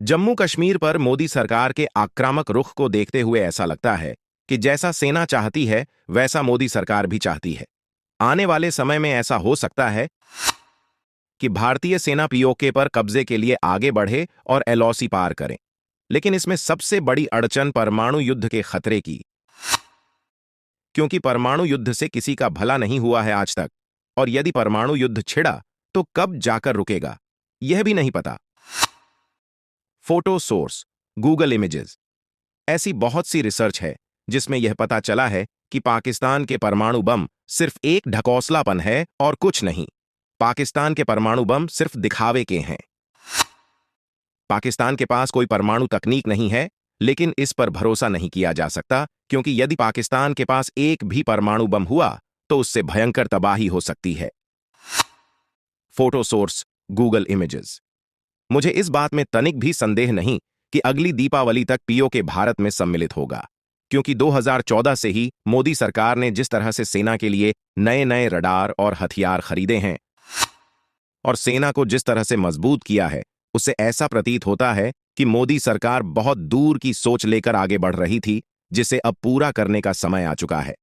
जम्मू कश्मीर पर मोदी सरकार के आक्रामक रुख को देखते हुए ऐसा लगता है कि जैसा सेना चाहती है वैसा मोदी सरकार भी चाहती है। आने वाले समय में ऐसा हो सकता है कि भारतीय सेना पीओके पर कब्जे के लिए आगे बढ़े और एलओसी पार करे। लेकिन इसमें सबसे बड़ी अड़चन परमाणु युद्ध के खतरे की, क्योंकि परमाणु युद्ध से किसी का भला नहीं हुआ है आज तक, और यदि परमाणु युद्ध छिड़ा तो कब जाकर रुकेगा यह भी नहीं पता। Photo source Google images. ऐसी बहुत सी रिसर्च है जिसमें यह पता चला है कि पाकिस्तान के परमाणु बम सिर्फ एक ढकोसलापन है और कुछ नहीं। पाकिस्तान के परमाणु बम सिर्फ दिखावे के हैं। पाकिस्तान के पास कोई परमाणु तकनीक नहीं है, लेकिन इस पर भरोसा नहीं किया जा सकता, क्योंकि यदि पाकिस्तान के पास एक भी परमाणु बम हुआ तो उससे भयंकर तबाही हो सकती है। Photo source Google images. मुझे इस बात में तनिक भी संदेह नहीं कि अगली दीपावली तक पीओके भारत में सम्मिलित होगा, क्योंकि 2014 से ही मोदी सरकार ने जिस तरह से सेना के लिए नए नए रडार और हथियार खरीदे हैं और सेना को जिस तरह से मजबूत किया है, उससे ऐसा प्रतीत होता है कि मोदी सरकार बहुत दूर की सोच लेकर आगे बढ़ रही थी, जिसे अब पूरा करने का समय आ चुका है।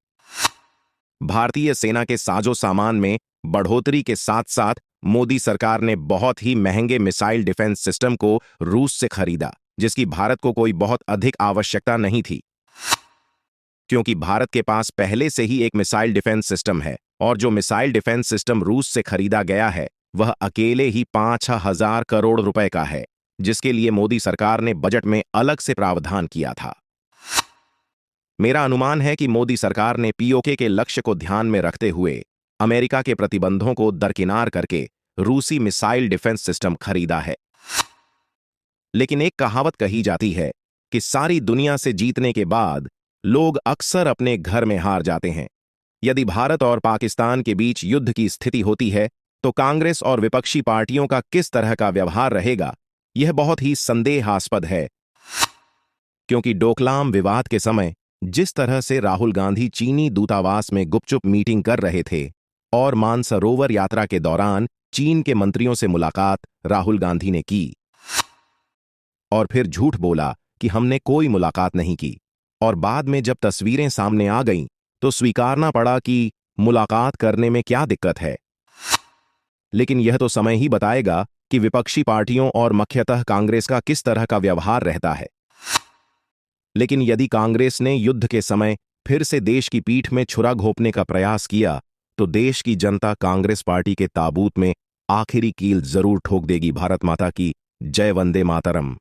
भारतीय सेना के साजो सामान में बढ़ोतरी के साथ साथ मोदी सरकार ने बहुत ही महंगे मिसाइल डिफेंस सिस्टम को रूस से खरीदा, जिसकी भारत को कोई बहुत अधिक आवश्यकता नहीं थी, क्योंकि भारत के पास पहले से ही एक मिसाइल डिफेंस सिस्टम है, और जो मिसाइल डिफेंस सिस्टम रूस से खरीदा गया है वह अकेले ही 5,000 करोड़ रुपए का है, जिसके लिए मोदी सरकार ने बजट में अलग से प्रावधान किया था। मेरा अनुमान है कि मोदी सरकार ने पीओके के लक्ष्य को ध्यान में रखते हुए अमेरिका के प्रतिबंधों को दरकिनार करके रूसी मिसाइल डिफेंस सिस्टम खरीदा है। लेकिन एक कहावत कही जाती है कि सारी दुनिया से जीतने के बाद लोग अक्सर अपने घर में हार जाते हैं। यदि भारत और पाकिस्तान के बीच युद्ध की स्थिति होती है तो कांग्रेस और विपक्षी पार्टियों का किस तरह का व्यवहार रहेगा, यह बहुत ही संदेहास्पद है, क्योंकि डोकलाम विवाद के समय जिस तरह से राहुल गांधी चीनी दूतावास में गुपचुप मीटिंग कर रहे थे और मानसरोवर यात्रा के दौरान चीन के मंत्रियों से मुलाकात राहुल गांधी ने की और फिर झूठ बोला कि हमने कोई मुलाकात नहीं की, और बाद में जब तस्वीरें सामने आ गईं तो स्वीकारना पड़ा कि मुलाकात करने में क्या दिक्कत है। लेकिन यह तो समय ही बताएगा कि विपक्षी पार्टियों और मुख्यतः कांग्रेस का किस तरह का व्यवहार रहता है। लेकिन यदि कांग्रेस ने युद्ध के समय फिर से देश की पीठ में छुरा घोंपने का प्रयास किया तो देश की जनता कांग्रेस पार्टी के ताबूत में आखिरी कील जरूर ठोक देगी। भारत माता की जय। वंदे मातरम।